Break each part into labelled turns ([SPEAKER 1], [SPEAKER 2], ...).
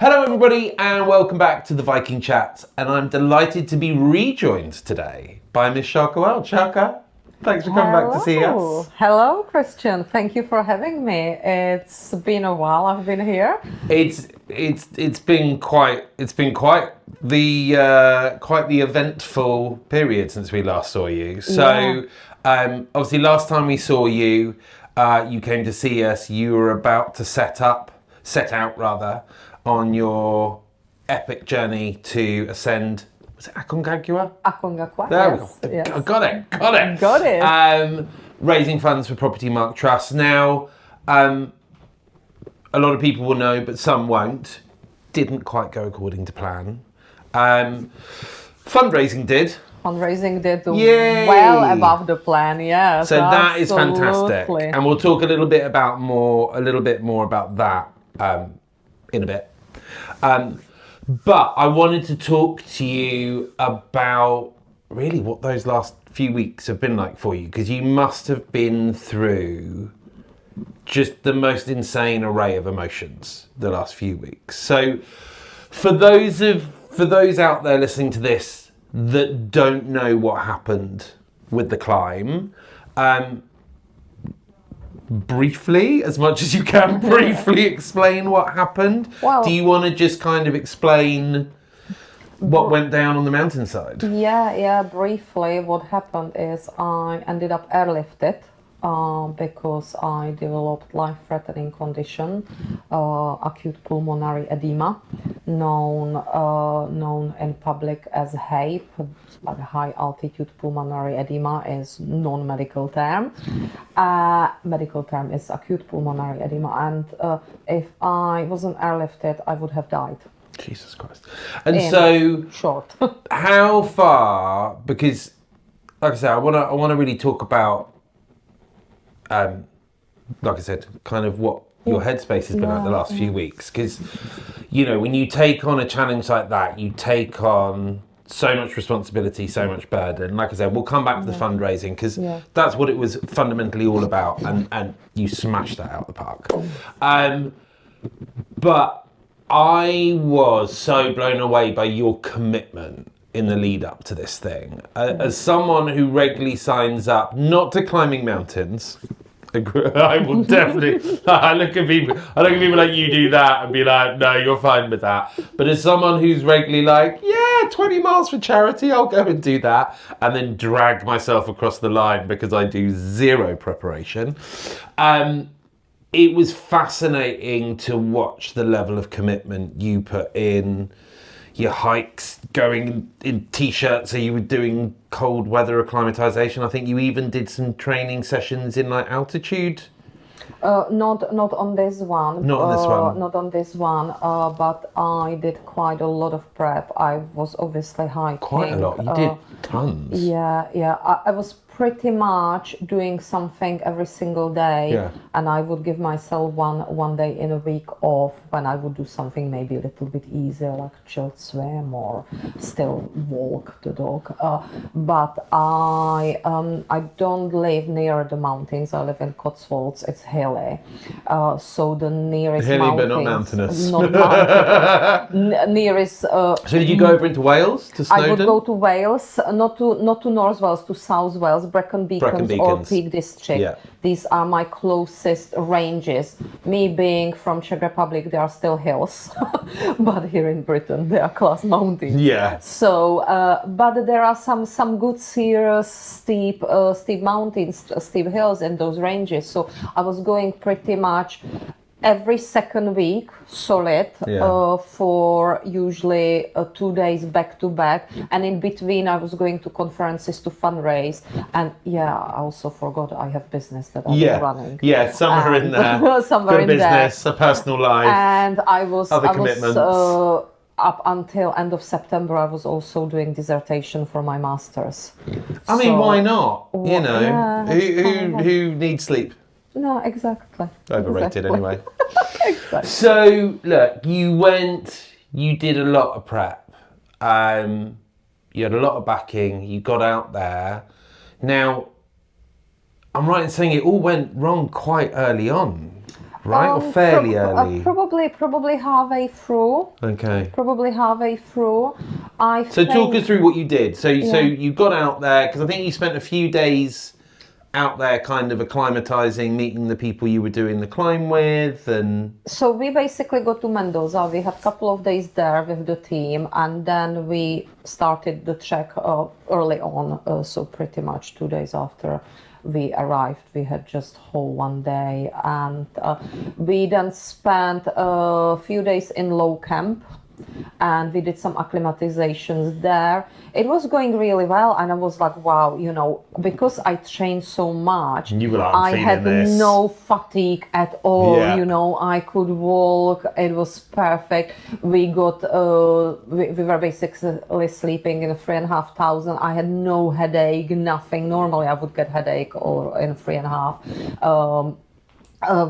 [SPEAKER 1] Hello everybody and welcome back to the Viking Chats, and I'm delighted to be rejoined today by Miss Sarka Wilde. Sarka, thanks for coming back to see us.
[SPEAKER 2] Hello Kristjan, thank you for having me. It's been a while I've been here.
[SPEAKER 1] It's been quite the eventful period since we last saw you. So obviously last time we saw you, you came to see us. You were about to set out on your epic journey to ascend. Was it Aconcagua?
[SPEAKER 2] Aconcagua.
[SPEAKER 1] There
[SPEAKER 2] yes,
[SPEAKER 1] we go.
[SPEAKER 2] Yes.
[SPEAKER 1] Got it.
[SPEAKER 2] Got it.
[SPEAKER 1] Raising funds for Propertymark Trust. Now, a lot of people will know, but some won't. Didn't quite go according to plan. Fundraising did.
[SPEAKER 2] Fundraising did
[SPEAKER 1] Yay.
[SPEAKER 2] well above the plan. Yeah.
[SPEAKER 1] So that is fantastic, and we'll talk a little bit more about that in a bit. But I wanted to talk to you about really what those last few weeks have been like for you, because you must have been through just the most insane array of emotions the last few weeks. So for those out there listening to this that don't know what happened with the climb, briefly, as much as you can, briefly explain what happened.
[SPEAKER 2] Well,
[SPEAKER 1] do you want to just kind of explain what went down on the mountainside?
[SPEAKER 2] Yeah, briefly what happened is I ended up airlifted because I developed life-threatening condition, acute pulmonary edema, known in public as HAPE, but high altitude pulmonary edema is non-medical term. Medical term is acute pulmonary edema, and if I wasn't airlifted, I would have died.
[SPEAKER 1] Jesus Christ. And so
[SPEAKER 2] short.
[SPEAKER 1] How far, because like I said, I want to really talk about like I said, kind of what your headspace has been like the last few weeks, because you know, when you take on a challenge like that, you take on so much responsibility, so much burden. Like I said, we'll come back to the fundraising, because that's what it was fundamentally all about, and you smashed that out of the park. But I was so blown away by your commitment in the lead up to this thing. As someone who regularly signs up, not to climbing mountains, I will definitely, I look at people like you do that and be like, no, you're fine with that. But as someone who's regularly like, yeah, 20 miles for charity, I'll go and do that, and then drag myself across the line because I do zero preparation. It was fascinating to watch the level of commitment you put in. Your hikes, going in t-shirts, so you were doing cold weather acclimatization. I think you even did some training sessions in like altitude.
[SPEAKER 2] Not on this one.
[SPEAKER 1] Not on this one.
[SPEAKER 2] But I did quite a lot of prep. I was obviously hiking.
[SPEAKER 1] Quite a lot. You did tons.
[SPEAKER 2] Yeah. I was pretty much doing something every single day, and I would give myself one day in a week off when I would do something maybe a little bit easier, like chilled swim or still walk the dog. But I don't live near the mountains. I live in Cotswolds. It's hilly, so the nearest
[SPEAKER 1] hilly
[SPEAKER 2] mountains,
[SPEAKER 1] but not mountainous.
[SPEAKER 2] Not mountainous. Nearest.
[SPEAKER 1] So did you go over into Wales to Snowdon?
[SPEAKER 2] I would go to Wales, not to North Wales, to South Wales, Brecon Beacons or Peak District.
[SPEAKER 1] Yeah.
[SPEAKER 2] These are my closest ranges. Me being from Czech Republic, there are still hills, but here in Britain they are class mountains.
[SPEAKER 1] Yeah.
[SPEAKER 2] So, but there are some good, serious, steep mountains, steep hills in those ranges. So I was going pretty much every second week solid for usually 2 days back to back, and in between I was going to conferences to fundraise, and I also forgot I have business that I was running.
[SPEAKER 1] Somewhere in there.
[SPEAKER 2] Somewhere in
[SPEAKER 1] business, a personal life,
[SPEAKER 2] and I was
[SPEAKER 1] commitments.
[SPEAKER 2] Up until end of September, I was also doing dissertation for my master's.
[SPEAKER 1] I mean, why not? You know, who needs sleep?
[SPEAKER 2] No, exactly.
[SPEAKER 1] Overrated anyway.
[SPEAKER 2] Exactly.
[SPEAKER 1] So, look, you did a lot of prep. You had a lot of backing. You got out there. Now, I'm right in saying it all went wrong quite early on. right? Or fairly early?
[SPEAKER 2] Probably halfway through.
[SPEAKER 1] Okay.
[SPEAKER 2] Probably halfway through.
[SPEAKER 1] So talk us through what you did. So you got out there, because I think you spent a few days out there kind of acclimatizing, meeting the people you were doing the climb with, and...
[SPEAKER 2] So we basically got to Mendoza. We had a couple of days there with the team, and then we started the trek early on, so pretty much 2 days after we arrived. We had just whole one day, and we then spent a few days in low camp, and we did some acclimatizations there. It was going really well, and I was like, wow, you know, because I trained so much,
[SPEAKER 1] you were like,
[SPEAKER 2] I had no fatigue at all.
[SPEAKER 1] Yeah.
[SPEAKER 2] You know, I could walk. It was perfect. We got we were basically sleeping in 3,500. I had no headache, nothing. Normally I would get headache or in 3.5.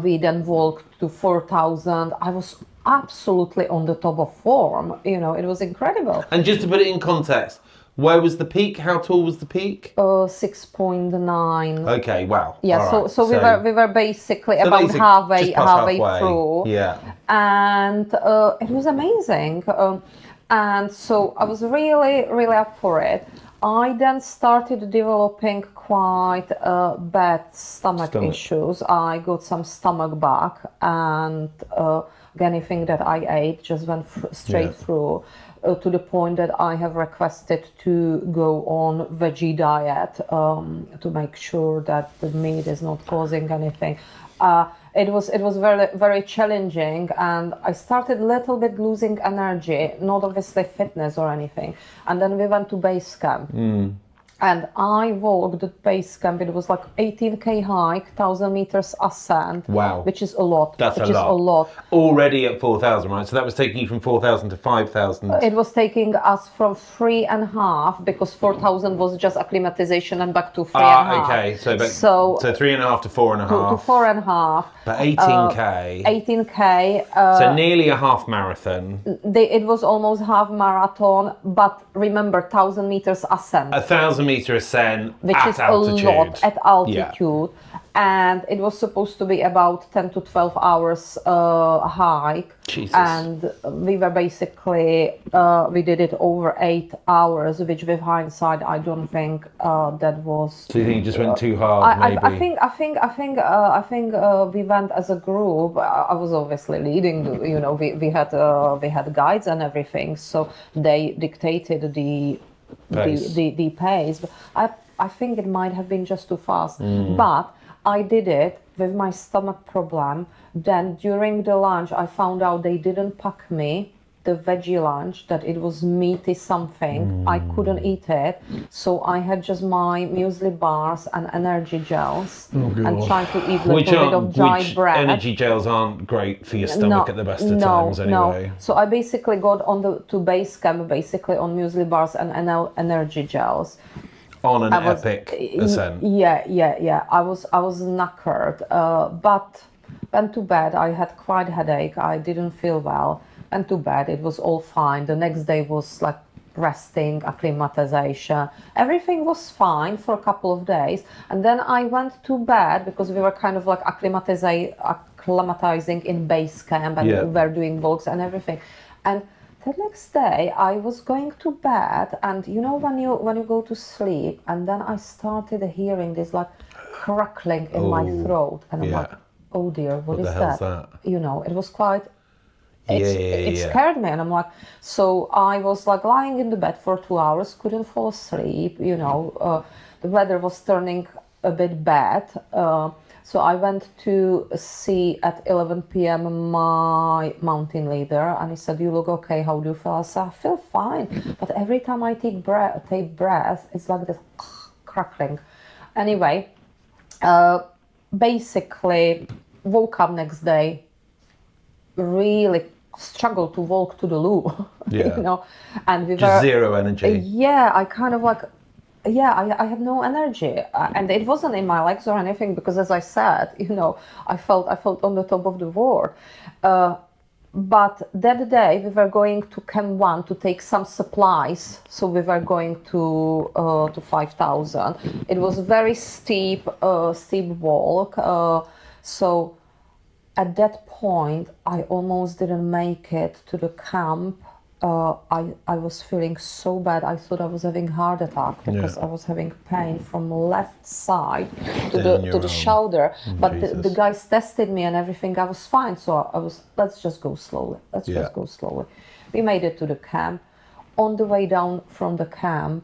[SPEAKER 2] We then walked to 4,000. I was absolutely on the top of form. You know, it was incredible.
[SPEAKER 1] And just to put it in context, where was the peak? How tall was the peak?
[SPEAKER 2] 6.9.
[SPEAKER 1] Okay, wow.
[SPEAKER 2] Yeah,
[SPEAKER 1] right.
[SPEAKER 2] so we were basically about halfway through.
[SPEAKER 1] Yeah.
[SPEAKER 2] And it was amazing. And so I was really up for it. I then started developing quite bad stomach issues. I got some stomach bug, and anything that I ate just went straight through, to the point that I have requested to go on veggie diet to make sure that the meat is not causing anything. It was very challenging, and I started a little bit losing energy, not obviously fitness or anything. And then we went to base camp. And I walked at base camp. It was like 18k hike, 1,000 meters ascent.
[SPEAKER 1] Wow.
[SPEAKER 2] Which is a lot.
[SPEAKER 1] That's a lot. Already at 4,000, right? So that was taking you from 4,000 to 5,000.
[SPEAKER 2] It was taking us from 3.5, because 4,000 was just acclimatization, and back to 3.5.
[SPEAKER 1] Okay. So 3.5 to 4.5.
[SPEAKER 2] To 4.5.
[SPEAKER 1] But 18k.
[SPEAKER 2] 18k.
[SPEAKER 1] So nearly a half marathon.
[SPEAKER 2] It was almost half marathon, but remember, 1,000 meters ascent.
[SPEAKER 1] 1,000-meter ascent,
[SPEAKER 2] which
[SPEAKER 1] at
[SPEAKER 2] is
[SPEAKER 1] altitude.
[SPEAKER 2] a lot at altitude. And it was supposed to be about 10 to 12 hours hike.
[SPEAKER 1] Jesus.
[SPEAKER 2] And we were basically, we did it over 8 hours, which with hindsight, I don't think that was...
[SPEAKER 1] So you think you just went too hard, maybe?
[SPEAKER 2] I think we went as a group. I was obviously leading, we had guides and everything, so they dictated the pace. But I think it might have been just too fast. But I did it with my stomach problem. Then during the lunch, I found out they didn't pack me the veggie lunch, that it was meaty something. I couldn't eat it. So I had just my muesli bars and energy gels, and trying to eat a little bit of dry bread.
[SPEAKER 1] Energy gels aren't great for your stomach at the best of times anyway.
[SPEAKER 2] No. So I basically got to base camp basically on muesli bars and energy gels.
[SPEAKER 1] On an epic ascent.
[SPEAKER 2] Yeah. I was knackered, but went to bed. I had quite a headache. I didn't feel well. Went to bed. It was all fine. The next day was like resting, acclimatization. Everything was fine for a couple of days. And then I went to bed, because we were kind of like acclimatizing in base camp, and we were doing walks and everything. And the next day I was going to bed, and when you go to sleep, and then I started hearing this like crackling in my throat, and I'm like, oh dear, what is that? It was quite... It scared me, and I'm like, so I was like lying in the bed for 2 hours, couldn't fall asleep. The weather was turning a bit bad. So I went to see at 11 p.m. my mountain leader, and he said, "You look okay. How do you feel?" I said, "I feel fine, but every time I take breath, it's like this crackling." Anyway, basically woke up next day, really struggled to walk to the loo. And we
[SPEAKER 1] just zero energy.
[SPEAKER 2] I kind of like. I had no energy, and it wasn't in my legs or anything, because, as I said, I felt on the top of the world. But that day we were going to Camp 1 to take some supplies, so we were going to 5,000. It was very steep walk, so at that point, I almost didn't make it to the camp. I was feeling so bad. I thought I was having heart attack because I was having pain from left side to the shoulder. But the guys tested me and everything. I was fine. So let's just go slowly. Let's just go slowly. We made it to the camp. On the way down from the camp,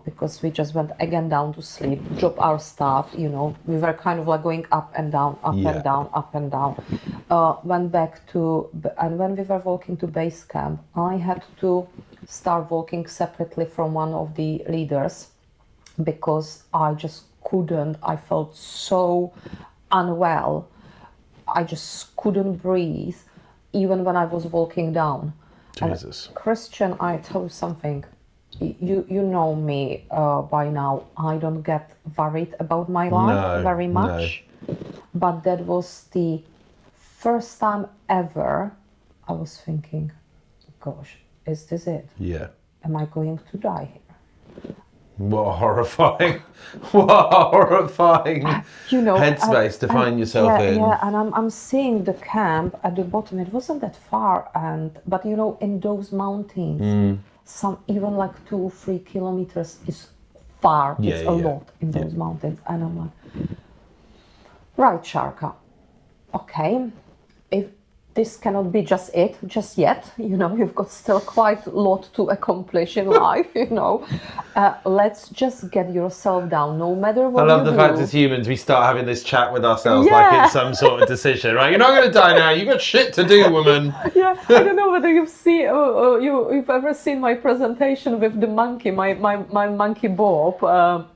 [SPEAKER 2] because we just went again down to sleep, drop our stuff, we were kind of like going up and down, up and down, up and down. Went back and when we were walking to base camp, I had to start walking separately from one of the leaders because I just couldn't. I felt so unwell. I just couldn't breathe, even when I was walking down.
[SPEAKER 1] Jesus.
[SPEAKER 2] And Kristjan, I tell you something. You know me by now. I don't get worried about my life very much. No. But that was the first time ever I was thinking, gosh, is this it?
[SPEAKER 1] Yeah.
[SPEAKER 2] Am I going to die here?
[SPEAKER 1] What horrifying headspace to find yourself in.
[SPEAKER 2] Yeah, and I'm seeing the camp at the bottom. It wasn't that far, but in those mountains, some even like 2-3 kilometers is far. It's a lot in those mountains, and I'm like, right, Sarka, okay, if this cannot be just yet, you've got still quite a lot to accomplish in life, let's just get yourself down, no matter what you do.
[SPEAKER 1] I love the fact as humans we start having this chat with ourselves like it's some sort of decision, right? You're not going to die now, you've got shit to do, woman.
[SPEAKER 2] Yeah, I don't know whether you've ever seen my presentation with the monkey, my monkey Bob.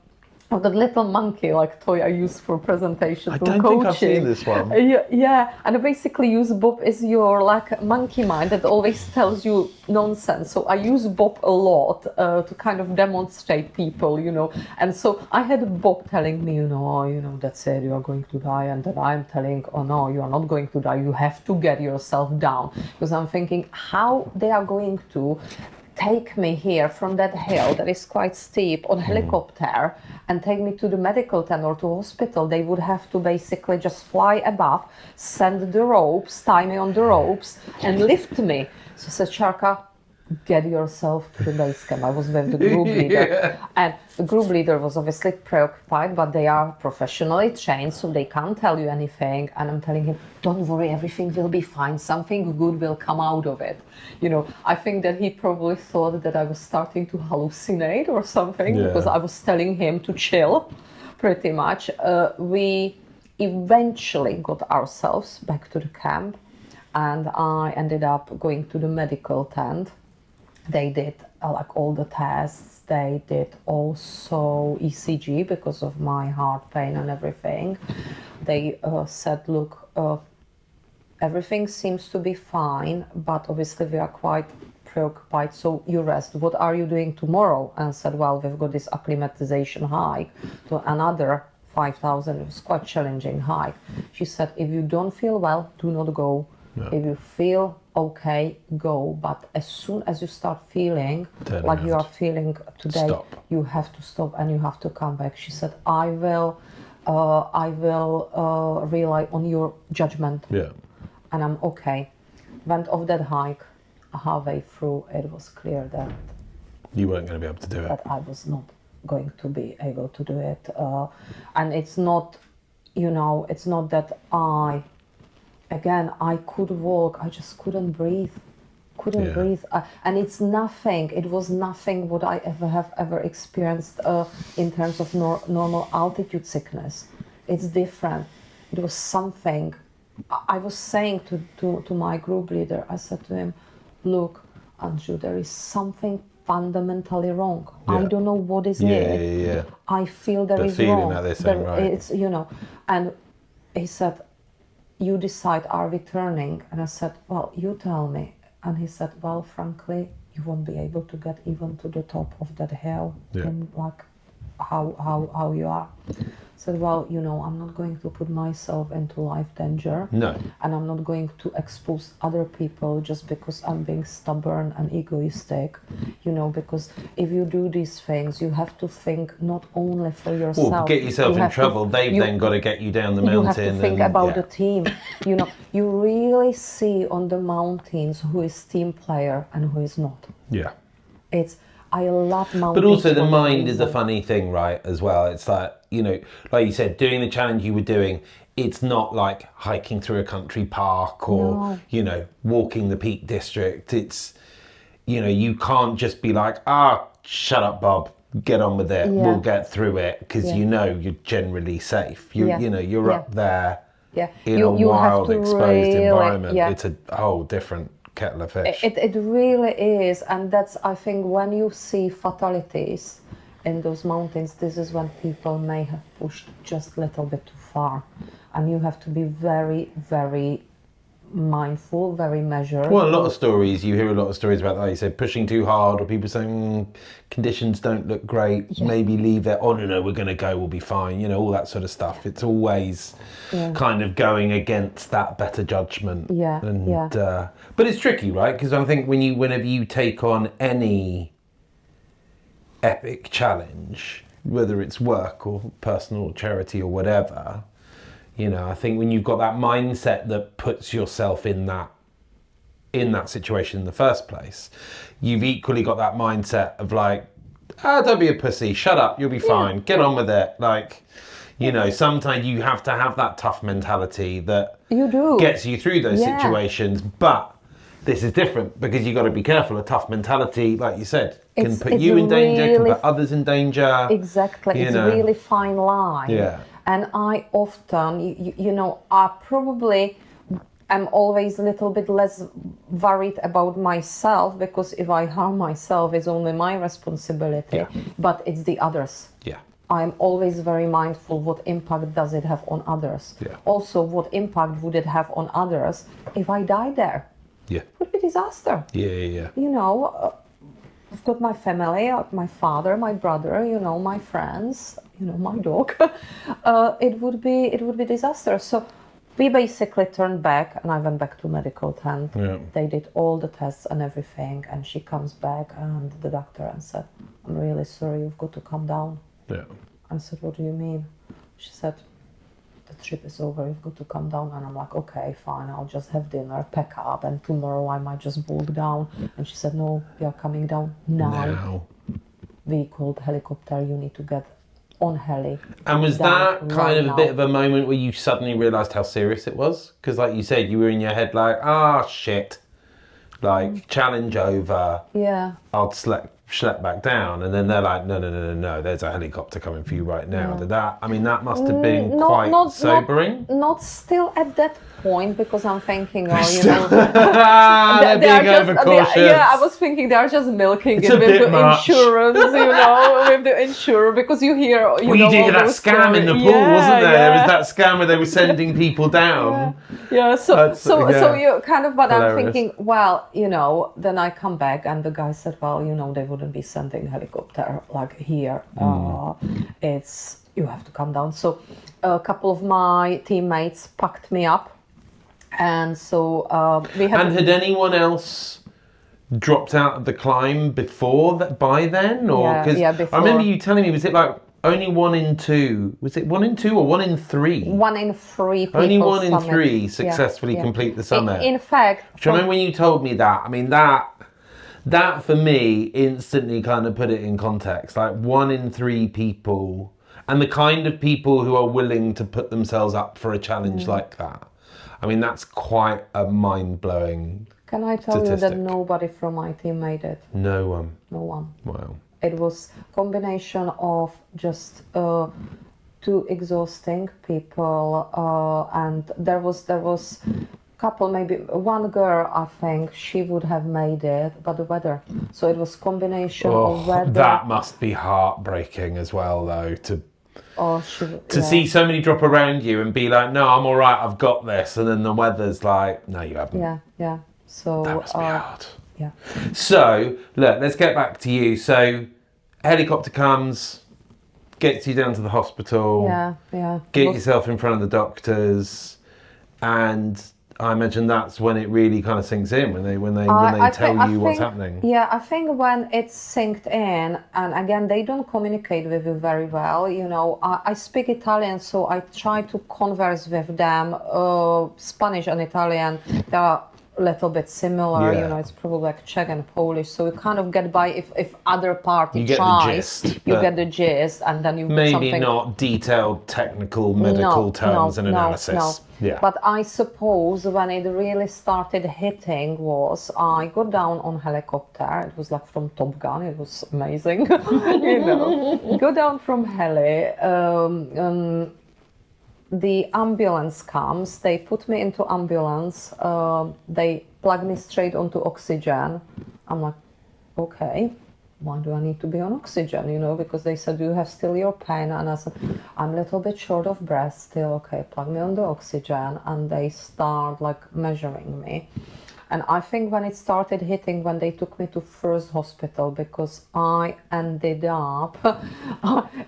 [SPEAKER 2] That little monkey like toy I use for presentations and coaching. I don't think I've seen this one. Yeah, and I basically use Bob as your like monkey mind that always tells you nonsense. So I use Bob a lot to kind of demonstrate people, And so I had Bob telling me, that's it, you are going to die, and then I'm telling, oh no, you are not going to die. You have to get yourself down, because I'm thinking how they are going to take me here from that hill that is quite steep on helicopter and take me to the medical tent or to hospital. They would have to basically just fly above, send the ropes, tie me on the ropes and lift me. So I said, Sarka, get yourself to the base camp. I was with the group leader. And the group leader was obviously preoccupied, but they are professionally trained, so they can't tell you anything. And I'm telling him, don't worry, everything will be fine. Something good will come out of it. I think that he probably thought that I was starting to hallucinate or something, because I was telling him to chill, pretty much. We eventually got ourselves back to the camp, and I ended up going to the medical tent. They did like all the tests. They did also ECG because of my heart pain and everything. They said, look, everything seems to be fine, but obviously we are quite preoccupied, so you rest. What are you doing tomorrow? And I said, well, we've got this acclimatization hike to another 5,000. It was quite challenging hike. She said, if you don't feel well, do not go. No. If you feel okay, go. But as soon as you start feeling like you are feeling today, you have to stop and you have to come back. She said, I will rely on your judgment. Yeah. And I'm okay. Went off that hike. Halfway through, it was clear that
[SPEAKER 1] you weren't going to be able to do it.
[SPEAKER 2] That I was not going to be able to do it. And it's not, it's not that I could walk. I just couldn't breathe. Breathe. And it was nothing what I have ever experienced in terms of normal altitude sickness. It's different. It was something. I was saying to my group leader, I said to him, look, Andrew, there is something fundamentally wrong. Yeah. I don't know what is it. Yeah. I feel there is wrong.
[SPEAKER 1] That they're saying, right.
[SPEAKER 2] It's, and he said, you decide, are we turning? And I said, well, you tell me. And he said, well, frankly, you won't be able to get even to the top of that hill in like how you are. said, well, you know, I'm not going to put myself into life danger.
[SPEAKER 1] No.
[SPEAKER 2] And I'm not going to expose other people just because I'm being stubborn and egoistic, you know, because if you do these things, you have to think not only for yourself.
[SPEAKER 1] Well, get yourself in trouble. They've then got to get you down the mountain.
[SPEAKER 2] You have to think about the team. You know, you really see on the mountains who is team player and who is not.
[SPEAKER 1] Yeah.
[SPEAKER 2] I love mountains.
[SPEAKER 1] But also the mind is a funny thing, right, as well. It's like, you know, like you said, doing the challenge you were doing, it's not like hiking through a country park or, you know, walking the Peak District. It's, you know, you can't just be like, shut up, Bob, get on with it. We'll get through it, because you know you're generally safe. You know, you're up there in a wild, exposed environment. It's a whole different kettle of fish.
[SPEAKER 2] It really is, and that's, I think, when you see fatalities in those mountains, this is when people may have pushed just a little bit too far, and you have to be very, very mindful, very measured.
[SPEAKER 1] Well, you hear a lot of stories about that. Like you said, pushing too hard, or people saying conditions don't look great, maybe leave it. Oh no, we're going to go, we'll be fine. You know, all that sort of stuff. It's always kind of going against that better judgment. But it's tricky, right? Because I think whenever you take on any epic challenge, whether it's work or personal or charity or whatever, you know, I think when you've got that mindset that puts yourself in that situation in the first place, you've equally got that mindset of like, don't be a pussy, shut up, you'll be fine, get on with it. Like, you know, sometimes you have to have that tough mentality that gets you through those situations. But this is different, because you've got to be careful. A tough mentality, like you said, can put you in danger, can put others in danger.
[SPEAKER 2] Exactly, it's a really fine line.
[SPEAKER 1] Yeah.
[SPEAKER 2] And I often, you know, I probably am always a little bit less worried about myself, because if I harm myself, it's only my responsibility, but it's the others.
[SPEAKER 1] Yeah.
[SPEAKER 2] I'm always very mindful, what impact does it have on others?
[SPEAKER 1] Yeah.
[SPEAKER 2] Also, what impact would it have on others if I die there?
[SPEAKER 1] Yeah.
[SPEAKER 2] It would be a disaster.
[SPEAKER 1] Yeah.
[SPEAKER 2] You know, I've got my family, my father, my brother, you know, my friends, you know, my dog. It would be disaster. So we basically turned back, and I went back to medical tent. They did all the tests and everything, and she comes back, and the doctor and said, I'm really sorry, you've got to come down.
[SPEAKER 1] Yeah.
[SPEAKER 2] I said, what do you mean? She said, the trip is over, you've got to come down. And I'm like, okay, fine, I'll just have dinner, pack up, and tomorrow I might just walk down. And she said, no, you're coming down now. We called helicopter, you need to get on heli.
[SPEAKER 1] And was that kind of a bit of a moment where you suddenly realised how serious it was? Because like you said, you were in your head like, shit, like challenge over.
[SPEAKER 2] Yeah.
[SPEAKER 1] I'll schlep back down, and then they're like, no, there's a helicopter coming for you right now. That must have been quite sobering.
[SPEAKER 2] Not still at that point, because I'm thinking,
[SPEAKER 1] they're being overcautious.
[SPEAKER 2] I was thinking they're just milking it with the insurance, you know, with the insurer, because you hear, you
[SPEAKER 1] did get that scam in Nepal, wasn't there? There was that scam where they were sending people down.
[SPEAKER 2] So you kind of, but
[SPEAKER 1] hilarious.
[SPEAKER 2] I'm thinking, well, you know, then I come back, and the guy said, well, you know, they wouldn't be sending helicopter like here. It's, you have to come down. So a couple of my teammates packed me up, and so we had. And
[SPEAKER 1] had anyone else dropped out of the climb before that by then, or
[SPEAKER 2] before.
[SPEAKER 1] I remember you telling me, was it like only 1 in 2? Was it 1 in 2 or 1 in 3?
[SPEAKER 2] 1 in 3 people.
[SPEAKER 1] Only 1 in 3 successfully complete the summit.
[SPEAKER 2] In fact,
[SPEAKER 1] do you remember when you told me that? I mean, that for me instantly kind of put it in context. Like 1 in 3 people, and the kind of people who are willing to put themselves up for a challenge like that. I mean, that's quite a mind-blowing
[SPEAKER 2] Can I tell you that nobody from my team made it?
[SPEAKER 1] No one.
[SPEAKER 2] No one.
[SPEAKER 1] Wow.
[SPEAKER 2] It was combination of just too exhausting people, and there was couple, maybe one girl, I think she would have made it, but the weather. So it was combination of weather.
[SPEAKER 1] That must be heartbreaking as well, though, to
[SPEAKER 2] to
[SPEAKER 1] see so many drop around you and be like, no, I'm all right, I've got this, and then the weather's like, no, you haven't.
[SPEAKER 2] Yeah. So
[SPEAKER 1] that must be hard.
[SPEAKER 2] Yeah.
[SPEAKER 1] So look, let's get back to you. So helicopter comes, gets you down to the hospital.
[SPEAKER 2] Yeah.
[SPEAKER 1] Get yourself in front of the doctors, and I imagine that's when it really kind of sinks in, when they tell you what's happening.
[SPEAKER 2] Yeah, I think when it's synced in, and again, they don't communicate with you very well. You know, I speak Italian, so I try to converse with them. Spanish and Italian, they are a little bit similar.
[SPEAKER 1] Yeah.
[SPEAKER 2] You know, it's probably like Czech and Polish, so you kind of get by. If other party
[SPEAKER 1] You
[SPEAKER 2] tries,
[SPEAKER 1] get the gist,
[SPEAKER 2] you get the gist, and then you
[SPEAKER 1] maybe
[SPEAKER 2] something.
[SPEAKER 1] not detailed technical medical terms and analysis.
[SPEAKER 2] No.
[SPEAKER 1] Yeah.
[SPEAKER 2] But I suppose when it really started hitting was I got down on helicopter. It was like from Top Gun. It was amazing. You know, go down from heli. The ambulance comes. They put me into ambulance. They plug me straight onto oxygen. I'm like, okay. Why do I need to be on oxygen, you know, because they said, do you have still your pain? And I said, I'm a little bit short of breath still. Okay, plug me on the oxygen. And they start like measuring me. And I think when it started hitting, when they took me to first hospital, because I ended up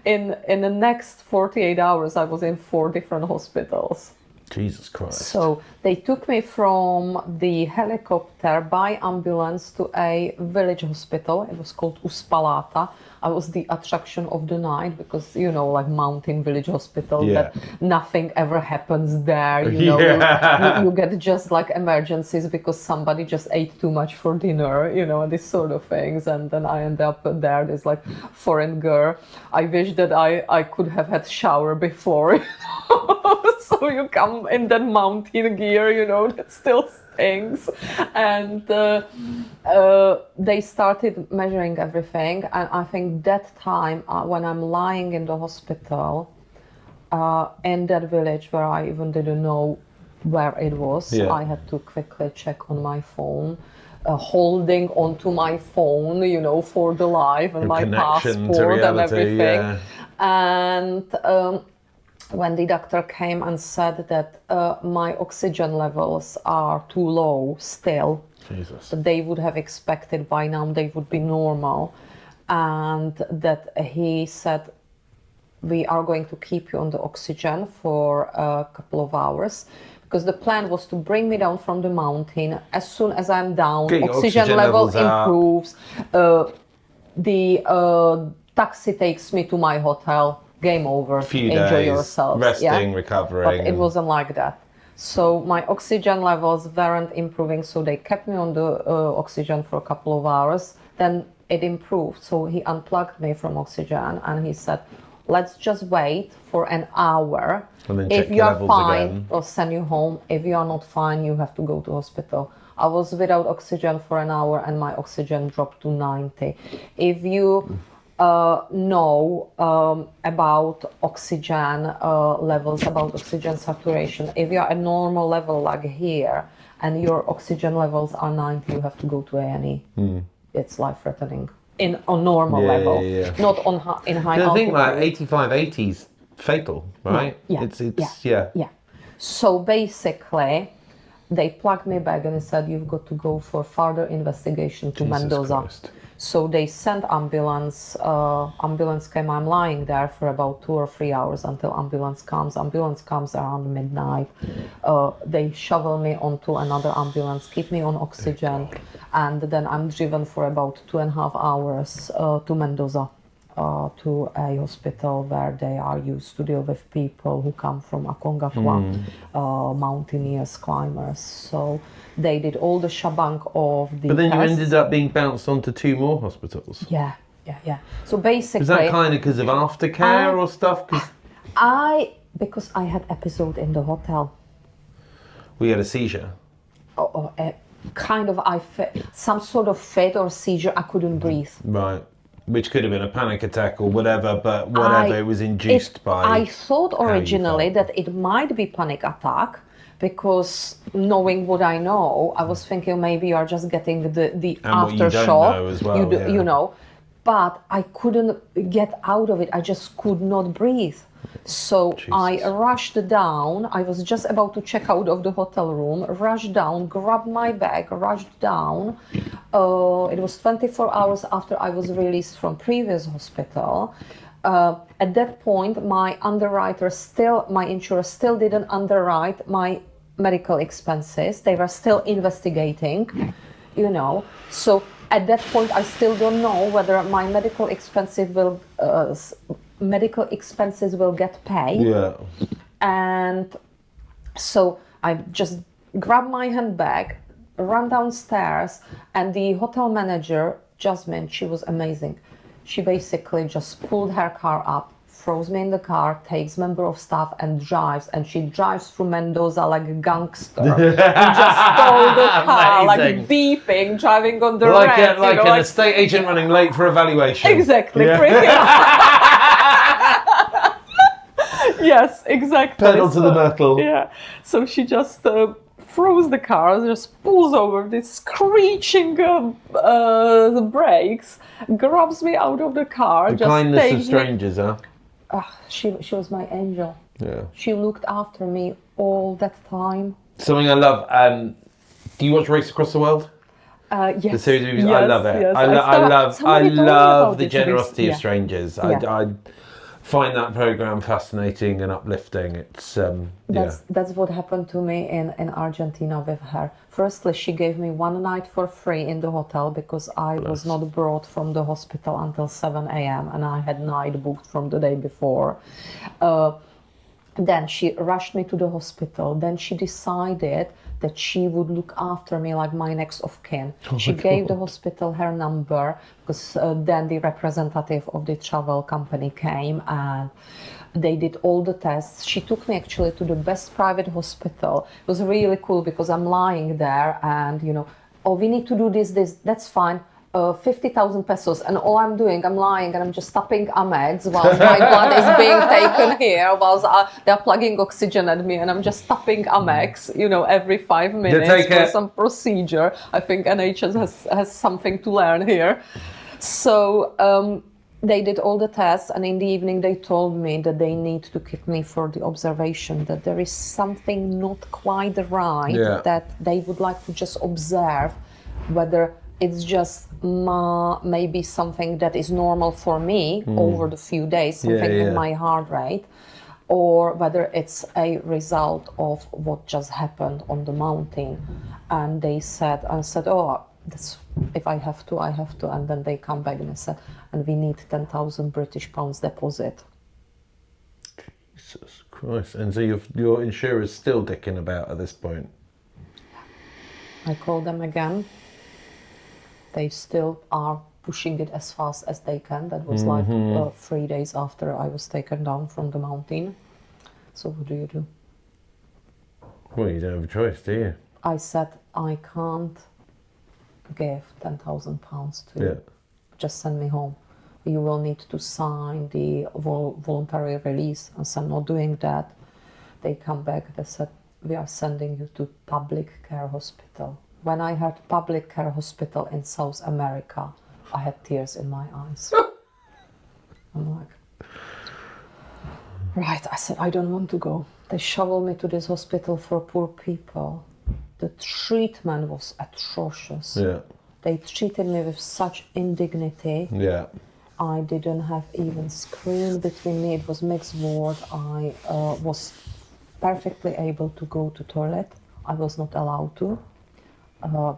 [SPEAKER 2] in the next 48 hours, I was in 4 different hospitals.
[SPEAKER 1] Jesus Christ.
[SPEAKER 2] So they took me from the helicopter by ambulance to a village hospital. It was called Uspalata. I was the attraction of the night because, you know, like mountain village hospital, that nothing ever happens there. You know, you get just like emergencies because somebody just ate too much for dinner, you know, these sort of things. And then I end up there, this like foreign girl. I wish that I could have had shower before. So you come in that mountain gear, you know, that still stinks. And they started measuring everything. And I think that time when I'm lying in the hospital in that village where I even didn't know where it was, I had to quickly check on my phone. Holding onto my phone, you know, for the life and my passport and everything. And when the doctor came and said that my oxygen levels are too low still, that they would have expected by now they would be normal, and that he said, we are going to keep you on the oxygen for a couple of hours, because the plan was to bring me down from the mountain. As soon as I'm down, oxygen level improves. The taxi takes me to my hotel. Game over. Enjoy days, yourself.
[SPEAKER 1] Resting, recovering.
[SPEAKER 2] But it wasn't like that. So my oxygen levels weren't improving. So they kept me on the oxygen for a couple of hours. Then it improved. So he unplugged me from oxygen and he said, let's just wait for an hour. If you are fine, we'll send you home. If you are not fine, you have to go to hospital. I was without oxygen for an hour and my oxygen dropped to 90. If you know about oxygen levels, about oxygen saturation, if you are at normal level like here and your oxygen levels are 90, you have to go to A&E. It's life-threatening on normal level, not on in high altitude.
[SPEAKER 1] I think like 85, 80 is fatal, right?
[SPEAKER 2] Yeah. So basically, they plugged me back and they said, you've got to go for further investigation to Mendoza.
[SPEAKER 1] Christ.
[SPEAKER 2] So they sent ambulance. Ambulance came. I'm lying there for about 2 or 3 hours until ambulance comes. Ambulance comes around midnight. They shovel me onto another ambulance, keep me on oxygen, and then I'm driven for about 2.5 hours to Mendoza, to a hospital where they are used to deal with people who come from Aconcagua, mountaineers, climbers. So they did all the shebang of the
[SPEAKER 1] But then
[SPEAKER 2] tests.
[SPEAKER 1] you ended up being bounced onto 2 more hospitals.
[SPEAKER 2] Yeah. So basically...
[SPEAKER 1] Was that kind of because of aftercare or stuff?
[SPEAKER 2] Because I had episode in the hotel.
[SPEAKER 1] We had a seizure.
[SPEAKER 2] Some sort of fit or seizure. I couldn't breathe.
[SPEAKER 1] Right. Which could have been a panic attack or whatever, but whatever, it was induced by...
[SPEAKER 2] I thought originally that it might be panic attack, because knowing what I know, I was thinking maybe you are just getting the aftershock.
[SPEAKER 1] As well,
[SPEAKER 2] you know, but I couldn't get out of it. I just could not breathe. So I rushed down. I was just about to check out of the hotel room, rushed down, grabbed my bag, rushed down. It was 24 hours after I was released from previous hospital. At that point, my insurer still didn't underwrite my medical expenses. They were still investigating, So at that point, I still don't know whether my medical expenses will get paid.
[SPEAKER 1] Yeah.
[SPEAKER 2] And so I just grabbed my handbag, ran downstairs, and the hotel manager, Jasmine, she was amazing. She basically just pulled her car up, throws me in the car, takes member of staff and drives. And she drives through Mendoza like a gangster. And just stole the car, like beeping, driving on the red.
[SPEAKER 1] Like an estate agent running late for evaluation.
[SPEAKER 2] Exactly, pretty Yes, exactly.
[SPEAKER 1] Pedal to the metal.
[SPEAKER 2] Yeah. So she just throws the car, just pulls over, this screeching the brakes, grabs me out of the car.
[SPEAKER 1] The kindness of strangers, huh?
[SPEAKER 2] She was my angel.
[SPEAKER 1] Yeah.
[SPEAKER 2] She looked after me all that time.
[SPEAKER 1] Something I love. Do you watch Race Across the World?
[SPEAKER 2] Yes.
[SPEAKER 1] The series of movies,
[SPEAKER 2] yes,
[SPEAKER 1] I love it.
[SPEAKER 2] Yes.
[SPEAKER 1] I love the generosity of strangers. I find that program fascinating and uplifting. It's
[SPEAKER 2] that's what happened to me in Argentina with her. Firstly, she gave me one night for free in the hotel because I was not brought from the hospital until 7 a.m. and I had night booked from the day before. Then she rushed me to the hospital. Then she decided that she would look after me like my next of kin. She gave the hospital her number because then the representative of the travel company came and they did all the tests. She took me actually to the best private hospital. It was really cool because I'm lying there and, we need to do this, that's fine. 50,000 pesos, and all I'm doing, I'm lying and I'm just tapping Amex while my blood is being taken here, whilst they're plugging oxygen at me, and I'm just tapping Amex, every 5 minutes for some procedure. I think NHS has something to learn here. So they did all the tests, and in the evening they told me that they need to keep me for the observation, that there is something not quite right, that they would like to just observe whether it's just maybe something that is normal for me over the few days, something with my heart rate, or whether it's a result of what just happened on the mountain. And I said, that's, if I have to, I have to. And then they come back and they said, and we need 10,000 British pounds deposit.
[SPEAKER 1] Jesus Christ. And so your insurer's still dicking about at this point?
[SPEAKER 2] I called them again. They still are pushing it as fast as they can. That was like 3 days after I was taken down from the mountain. So what do you do?
[SPEAKER 1] Well, you don't have a choice, do you?
[SPEAKER 2] I said, I can't give 10,000 pounds to you. Just send me home. You will need to sign the voluntary release. And so I'm not doing that. They come back, they said, we are sending you to public care hospital. When I heard public care hospital in South America, I had tears in my eyes. I'm like, right, I said, I don't want to go. They shoveled me to this hospital for poor people. The treatment was atrocious. They treated me with such indignity. I didn't have even screen between me. It was mixed ward. I was perfectly able to go to toilet. I was not allowed to.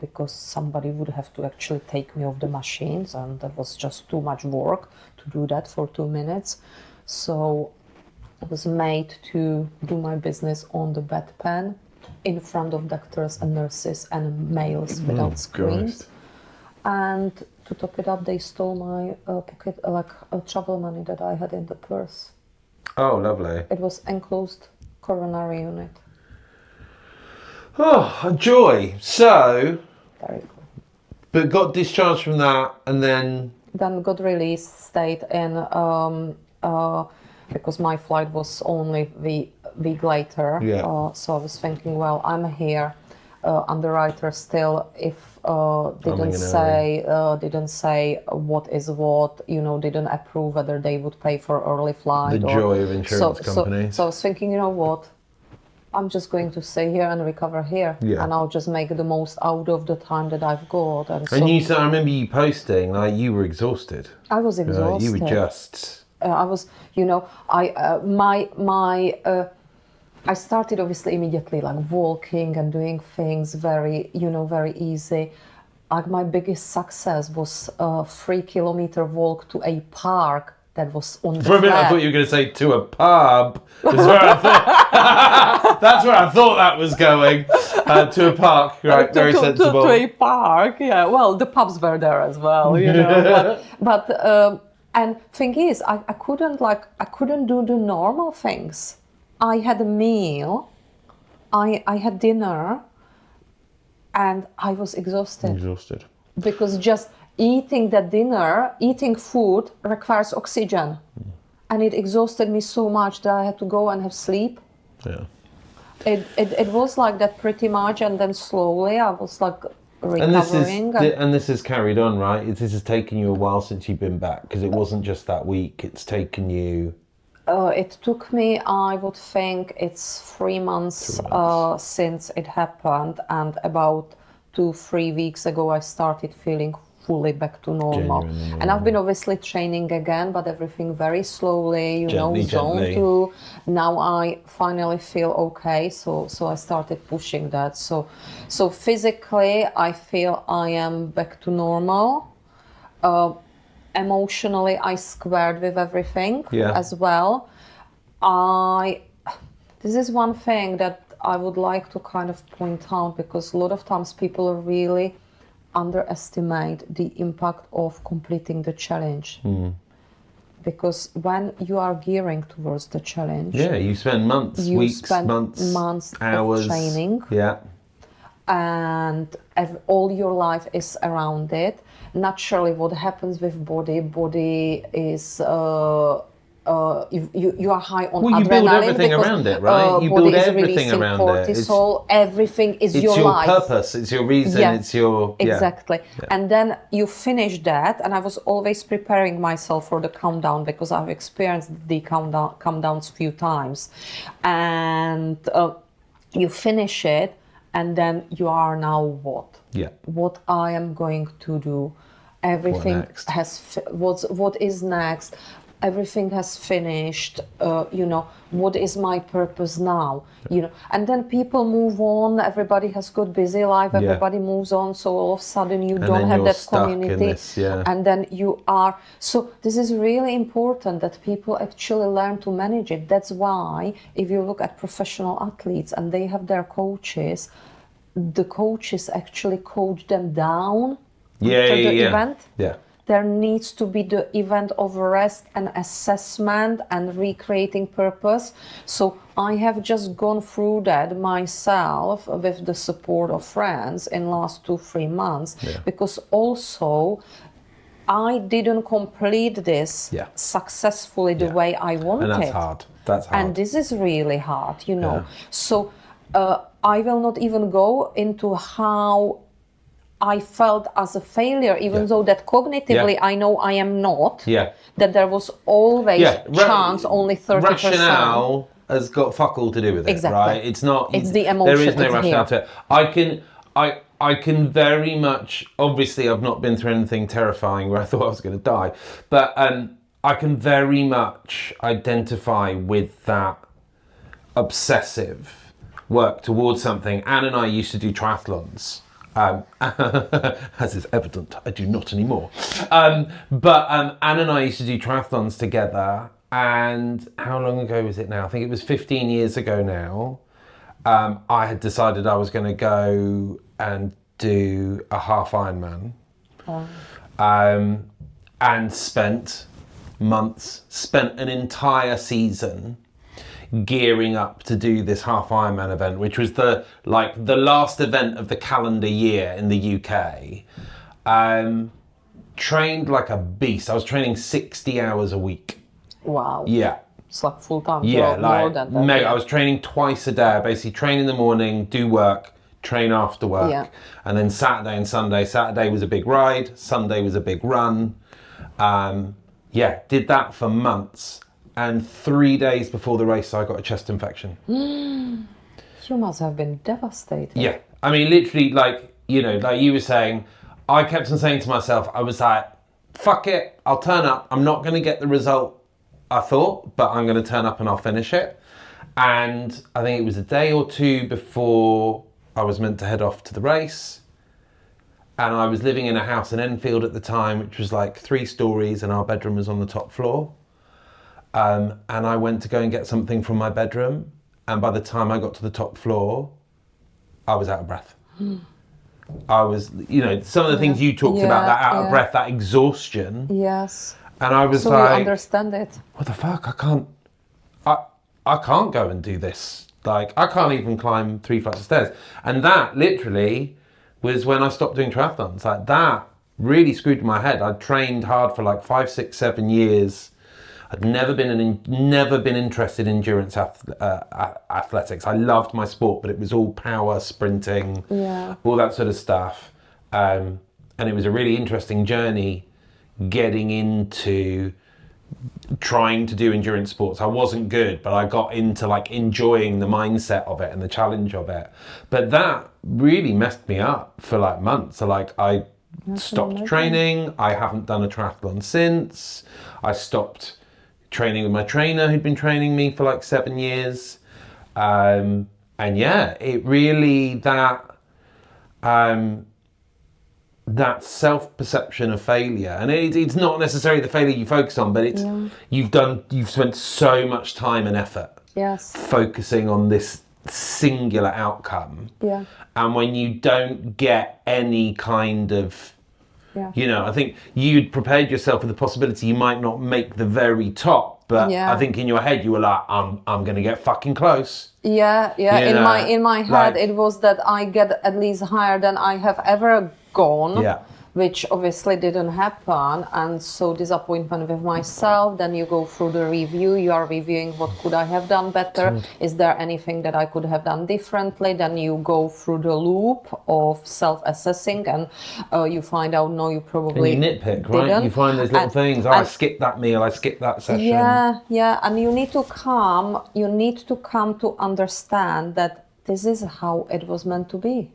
[SPEAKER 2] Because somebody would have to actually take me off the machines, and that was just too much work to do that for 2 minutes. So I was made to do my business on the bedpan in front of doctors and nurses and males without screens. And to top it up, they stole my pocket, travel money that I had in the purse.
[SPEAKER 1] Oh, lovely.
[SPEAKER 2] It was enclosed coronary unit.
[SPEAKER 1] Oh, a joy. So,
[SPEAKER 2] very cool.
[SPEAKER 1] But got discharged from that and then
[SPEAKER 2] got released, stayed in, because my flight was only a week later. So I was thinking, well, I'm here. Underwriter still, if didn't say what is what, didn't approve whether they would pay for early flight.
[SPEAKER 1] The joy of insurance companies.
[SPEAKER 2] So I was thinking, you know what? I'm just going to stay here and recover here, and I'll just make the most out of the time that I've got. And
[SPEAKER 1] I remember you posting, like, you were exhausted.
[SPEAKER 2] I was exhausted.
[SPEAKER 1] You were just
[SPEAKER 2] I was, I started obviously immediately like walking and doing things very, very easy. Like my biggest success was a 3-kilometer walk to a park that was on the
[SPEAKER 1] For a minute, I thought you were going to say to a pub. That's where I thought, that's where I thought that was going. To a park, right? Very sensible.
[SPEAKER 2] To a park, yeah. Well, the pubs were there as well, But and thing is, I couldn't do the normal things. I had a meal, I had dinner, and I was exhausted. Because just eating that dinner, eating food requires oxygen. And it exhausted me so much that I had to go and have sleep.
[SPEAKER 1] Yeah.
[SPEAKER 2] It was like that pretty much, and then slowly I was like recovering.
[SPEAKER 1] And this has carried on, right? This has taken you a while since you've been back, because it wasn't just that week, it's taken you...
[SPEAKER 2] It took me, I would think, it's 3 months, since it happened, and about 2-3 weeks ago I started feeling fully back to normal. And I've been obviously training again, but everything very slowly, zone 2. Now I finally feel okay, so I started pushing that. So physically I feel I am back to normal. Emotionally I squared with everything as well. This is one thing that I would like to kind of point out, because a lot of times people really underestimate the impact of completing the challenge. Because when you are gearing towards the challenge,
[SPEAKER 1] you spend months, weeks, months, hours
[SPEAKER 2] of training, and all your life is around it. Naturally, what happens with body is you are high on adrenaline.
[SPEAKER 1] You build everything around it, right? You build everything around
[SPEAKER 2] cortisol, everything is your life.
[SPEAKER 1] It's your purpose, it's your reason, it's your...
[SPEAKER 2] Exactly. And then you finish that, and I was always preparing myself for the countdown, because I've experienced the countdowns a few times. And you finish it, and then you are now what? What I am going to do. Everything what is next? Everything has finished. What is my purpose now? And then people move on. Everybody has got busy life. Everybody moves on. So all of a sudden you don't have that community. And then you are. So this is really important that people actually learn to manage it. That's why if you look at professional athletes and they have their coaches, the coaches actually coach them down after the event. There needs to be the event of rest and assessment and recreating purpose. So I have just gone through that myself with the support of friends in last 2-3 months, because also I didn't complete this successfully the way I wanted.
[SPEAKER 1] And that's hard.
[SPEAKER 2] And this is really hard, So I will not even go into how I felt as a failure, even though that cognitively I know I am not. That there was always chance, only 30%.
[SPEAKER 1] Rationale has got fuck all to do with it, right? It's not.
[SPEAKER 2] It's the emotion.
[SPEAKER 1] There is no rationale to it. I can very much. Obviously, I've not been through anything terrifying where I thought I was going to die, but I can very much identify with that obsessive work towards something. Anne and I used to do triathlons. As is evident, I do not anymore. But Anne and I used to do triathlons together, and how long ago was it now? I think it was 15 years ago now. I had decided I was going to go and do a half Ironman, and spent an entire season gearing up to do this half Ironman event, which was the last event of the calendar year in the UK. Trained like a beast. I was training 60 hours a week.
[SPEAKER 2] Wow.
[SPEAKER 1] Yeah.
[SPEAKER 2] It's like full time.
[SPEAKER 1] More than that. I was training twice a day. I basically train in the morning, do work, train after work, and then Saturday and Sunday. Saturday was a big ride. Sunday was a big run. Did that for months. And 3 days before the race, I got a chest infection.
[SPEAKER 2] You must have been devastated.
[SPEAKER 1] Yeah. I mean, literally, like you were saying, I kept on saying to myself, I was like, fuck it, I'll turn up. I'm not going to get the result I thought, but I'm going to turn up and I'll finish it. And I think it was a day or two before I was meant to head off to the race. And I was living in a house in Enfield at the time, which was like 3 stories, and our bedroom was on the top floor. And I went to go and get something from my bedroom. And by the time I got to the top floor, I was out of breath. I was, some of the things you talked about, that out of breath, that exhaustion.
[SPEAKER 2] Yes.
[SPEAKER 1] And I was
[SPEAKER 2] so
[SPEAKER 1] like,
[SPEAKER 2] you understand it.
[SPEAKER 1] What the fuck? I can't go and do this. Like, I can't even climb 3 flights of stairs. And that literally was when I stopped doing triathlons. Like, that really screwed my head. I'd trained hard for like 5, 6, 7 years. I'd never been interested in endurance athletics. I loved my sport, but it was all power, sprinting, all that sort of stuff. And it was a really interesting journey getting into trying to do endurance sports. I wasn't good, but I got into like enjoying the mindset of it and the challenge of it. But that really messed me up for like months. So like I stopped training. I haven't done a triathlon since. I stopped training with my trainer who'd been training me for like 7 years. And yeah, it really, that self-perception of failure, and it's not necessarily the failure you focus on, but it's you've spent so much time and effort focusing on this singular outcome, and when you don't get any kind of I think you'd prepared yourself with the possibility you might not make the very top, but I think in your head you were like, I'm gonna get fucking close. In
[SPEAKER 2] my head, like, it was that I get at least higher than I have ever gone, which obviously didn't happen, and so disappointment with myself. Then you go through the review, you are reviewing what could I have done better, is there anything that I could have done differently. Then you go through the loop of self-assessing, and you find out no, you probably
[SPEAKER 1] and you nitpick, right?
[SPEAKER 2] didn't.
[SPEAKER 1] You find those little things. I skipped that meal, I skipped that session.
[SPEAKER 2] And you need to come to understand that this is how it was meant to be.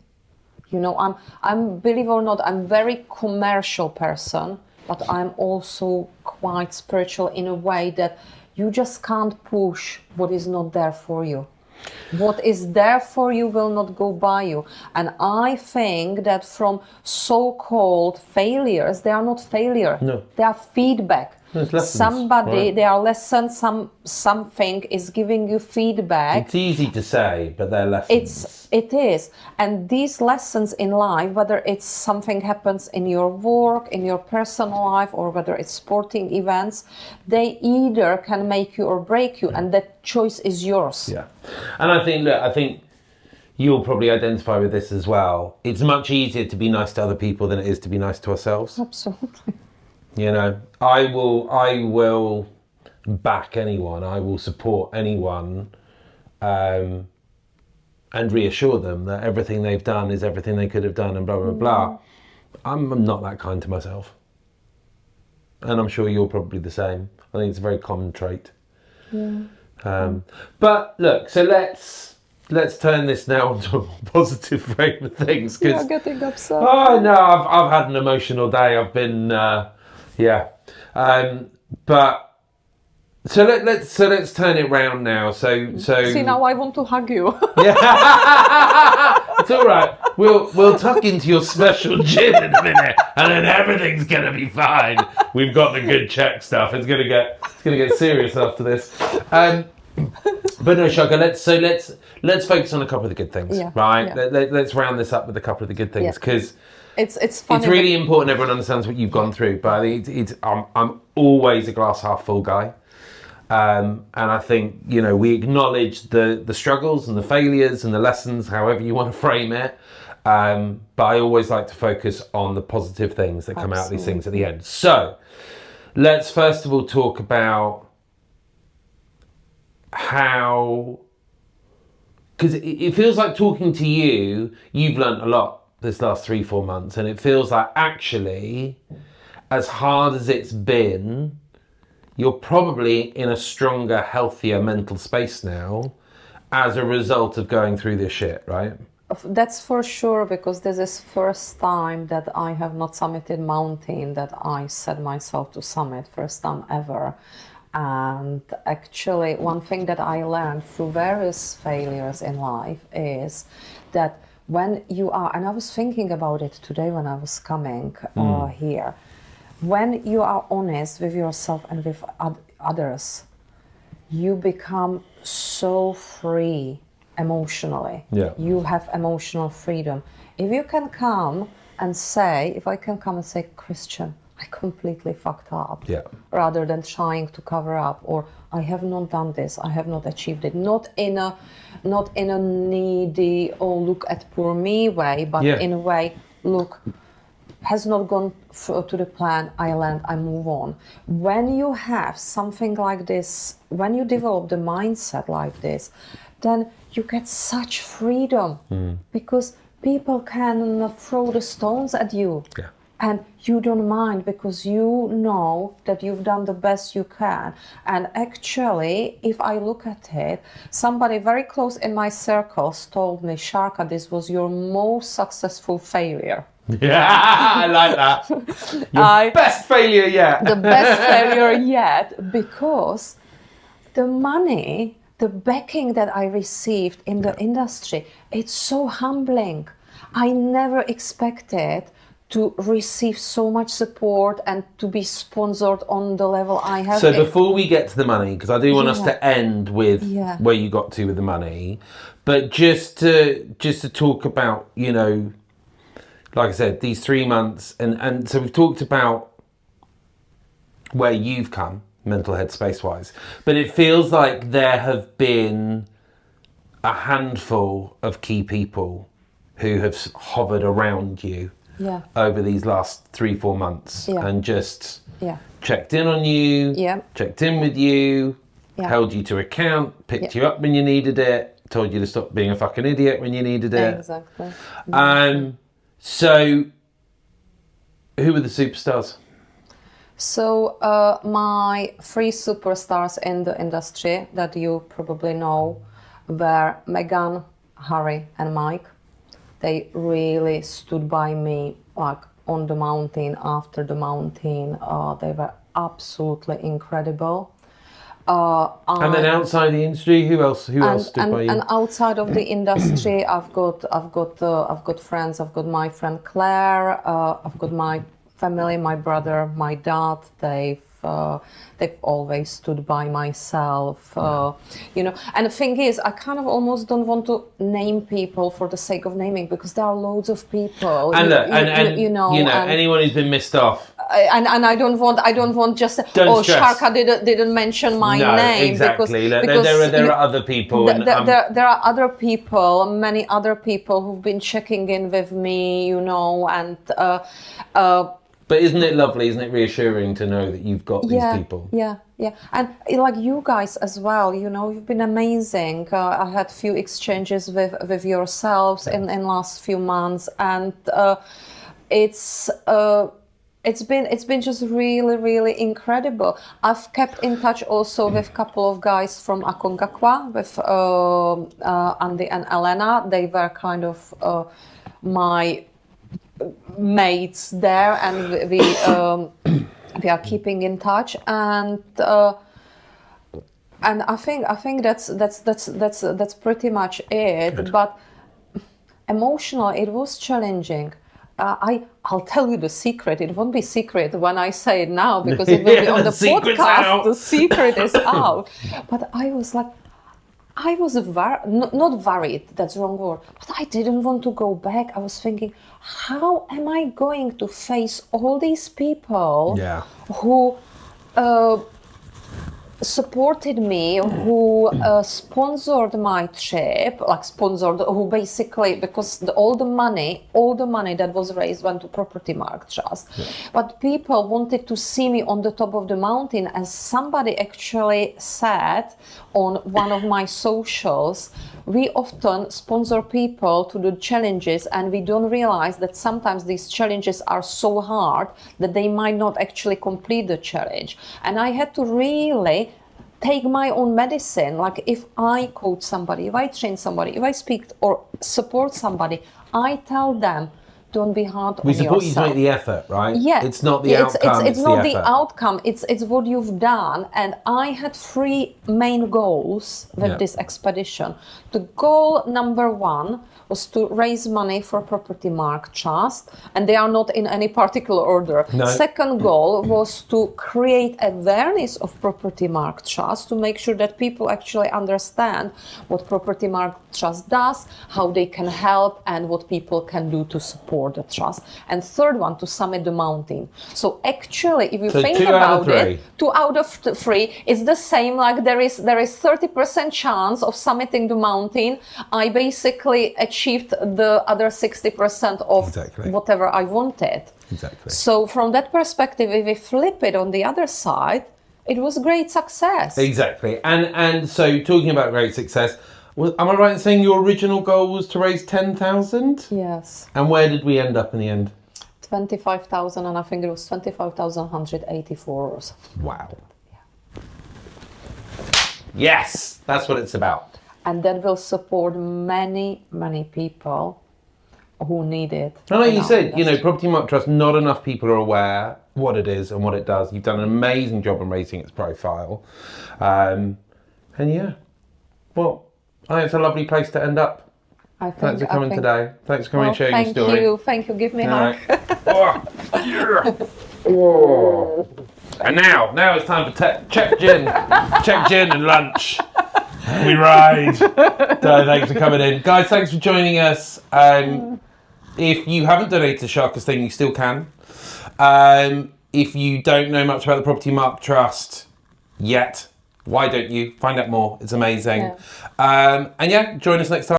[SPEAKER 2] I'm believe it or not, I'm very commercial person, but I'm also quite spiritual in a way that you just can't push what is not there for you. What is there for you will not go by you. And I think that from so-called failures, they are not failure. No. They are feedback.
[SPEAKER 1] Lessons,
[SPEAKER 2] they are lessons, something is giving you feedback.
[SPEAKER 1] It's easy to say, but they're lessons.
[SPEAKER 2] It is. And these lessons in life, whether it's something happens in your work, in your personal life, or whether it's sporting events, they either can make you or break you, and that choice is yours.
[SPEAKER 1] Yeah. And I think you'll probably identify with this as well. It's much easier to be nice to other people than it is to be nice to ourselves.
[SPEAKER 2] Absolutely.
[SPEAKER 1] I will back anyone. I will support anyone, and reassure them that everything they've done is everything they could have done, and blah blah blah. I'm not that kind to myself, and I'm sure you're probably the same. I think it's a very common trait. But look, so let's turn this now onto a positive frame of things.
[SPEAKER 2] You're getting upset.
[SPEAKER 1] Oh no, I've had an emotional day. I've been. But so let's turn it round now. So
[SPEAKER 2] see, now I want to hug you.
[SPEAKER 1] It's all right. We'll tuck into your special gym in a minute, and then everything's gonna be fine. We've got the good Czech stuff. It's gonna get serious after this. But no, Sarka, let's focus on a couple of the good things, right? Yeah. Let's round this up with a couple of the good things, because
[SPEAKER 2] it's funny.
[SPEAKER 1] It's really important everyone understands what you've gone through. But I'm always a glass half full guy, and I think we acknowledge the struggles and the failures and the lessons, however you want to frame it. But I always like to focus on the positive things that come out of these things at the end. So let's first of all talk about how, because it feels like talking to you, you've learnt a lot this last 3-4 months, and it feels like actually, as hard as it's been, you're probably in a stronger, healthier mental space now as a result of going through this shit, right?
[SPEAKER 2] That's for sure, because this is first time that I have not summited mountain that I set myself to summit, first time ever. And actually, one thing that I learned through various failures in life is that when you are, and I was thinking about it today when I was coming here, when you are honest with yourself and with others, you become so free emotionally.
[SPEAKER 1] Yeah.
[SPEAKER 2] You have emotional freedom. If you can come and say, if I can come and say, Kristjan, I completely fucked up,
[SPEAKER 1] Yeah.
[SPEAKER 2] rather than trying to cover up, or I have not done this, I have not achieved it, not in a needy or look at poor me way, but in a way, look, has not gone to the plan, I land, I move on. When you have something like this, when you develop the mindset like this, then you get such freedom, because people can throw the stones at you.
[SPEAKER 1] Yeah.
[SPEAKER 2] And you don't mind, because you know that you've done the best you can. And actually, if I look at it, somebody very close in my circles told me, Sarka, this was your most successful failure.
[SPEAKER 1] Yeah, I like that. Your best failure yet.
[SPEAKER 2] The best failure yet, because the money, the backing that I received in the industry, it's so humbling. I never expected to receive so much support and to be sponsored on the level I have.
[SPEAKER 1] So before we get to the money, because I do want us to end with
[SPEAKER 2] Yeah.
[SPEAKER 1] where you got to with the money, but just to talk about, you know, like I said, these 3 months, and so we've talked about where you've come, mental health space-wise, but it feels like there have been a handful of key people who have hovered around you over these last 3-4 months and just checked in on you, checked in with you, held you to account, picked you up when you needed it, told you to stop being a fucking idiot when you needed it.
[SPEAKER 2] Exactly.
[SPEAKER 1] So, who were the superstars?
[SPEAKER 2] So, my 3 superstars in the industry that you probably know were Megan, Harry, and Mike. They really stood by me, like on the mountain, after the mountain. They were absolutely incredible.
[SPEAKER 1] And then outside the industry, who else stood by you?
[SPEAKER 2] And outside of the industry, I've got friends. I've got my friend Claire. I've got my family, my brother, my dad. They've always stood by myself, you know. And the thing is, I kind of almost don't want to name people for the sake of naming, because there are loads of people.
[SPEAKER 1] And anyone who's been missed off.
[SPEAKER 2] And I don't want just stress. Sarka didn't mention my name.
[SPEAKER 1] Exactly.
[SPEAKER 2] because
[SPEAKER 1] there are other people.
[SPEAKER 2] There are other people, many other people who've been checking in with me, you know, and.
[SPEAKER 1] But isn't it lovely? Isn't it reassuring to know that you've got these people?
[SPEAKER 2] Yeah. And like you guys as well, you know, you've been amazing. I had few exchanges with yourselves in last few months, and it's been just really incredible. I've kept in touch also with a couple of guys from Aconcagua, with Andy and Elena. They were kind of my mates there, and we are keeping in touch, and I think that's pretty much it. Good. But emotional, it was challenging. I'll tell you the secret. It won't be secret when I say it now, because it will be on the podcast. Out. The secret is out. But I was like, not worried, that's the wrong word, but I didn't want to go back. I was thinking, how am I going to face all these people who supported me, who sponsored my trip, who basically, because all the money that was raised went to Propertymark Trust. Yeah. But people wanted to see me on the top of the mountain, as somebody actually said on one of my socials, we often sponsor people to do challenges, and we don't realize that sometimes these challenges are so hard that they might not actually complete the challenge. And I had to really take my own medicine. Like, if I coach somebody, if I train somebody, if I speak or support somebody, I tell them don't be hard
[SPEAKER 1] We
[SPEAKER 2] on
[SPEAKER 1] support you to
[SPEAKER 2] yourself.
[SPEAKER 1] make the effort, right?
[SPEAKER 2] Yeah,
[SPEAKER 1] It's not the outcome.
[SPEAKER 2] It's not
[SPEAKER 1] the
[SPEAKER 2] the
[SPEAKER 1] effort.
[SPEAKER 2] outcome. It's what you've done. And I had 3 main goals with this expedition. The goal number 1 was to raise money for Propertymark Trust, and they are not in any particular order.
[SPEAKER 1] No.
[SPEAKER 2] Second goal was to create awareness of Propertymark Trust, to make sure that people actually understand what Propertymark Trust does, how they can help, and what people can do to support the trust. And third one, to summit the mountain. So actually, if you think
[SPEAKER 1] 2 out of
[SPEAKER 2] about
[SPEAKER 1] 3.
[SPEAKER 2] it, 2 out of 3, it's the same. Like there is 30% chance of summiting the mountain. I basically achieved the other 60% of whatever I wanted.
[SPEAKER 1] Exactly.
[SPEAKER 2] So from that perspective, if we flip it on the other side, it was great success.
[SPEAKER 1] Exactly. And so talking about great success, am I right in saying your original goal was to raise 10,000?
[SPEAKER 2] Yes.
[SPEAKER 1] And where did we end up in the end?
[SPEAKER 2] 25,000, and I think it was 25,184 or something.
[SPEAKER 1] Wow. Yes, that's what it's about.
[SPEAKER 2] And that will support many, many people who need it.
[SPEAKER 1] And like you said, Propertymark Trust, not enough people are aware what it is and what it does. You've done an amazing job in raising its profile. And yeah, well, I think it's a lovely place to end up. Thanks for coming today. Thanks for coming and sharing your story.
[SPEAKER 2] Thank you. Give me a hug.
[SPEAKER 1] And now it's time for check gin and lunch. We ride. So thanks for coming in. Guys, thanks for joining us. If you haven't donated to Sarka's thing, you still can. If you don't know much about the Propertymark Trust yet, why don't you? Find out more. It's amazing. And join us next time.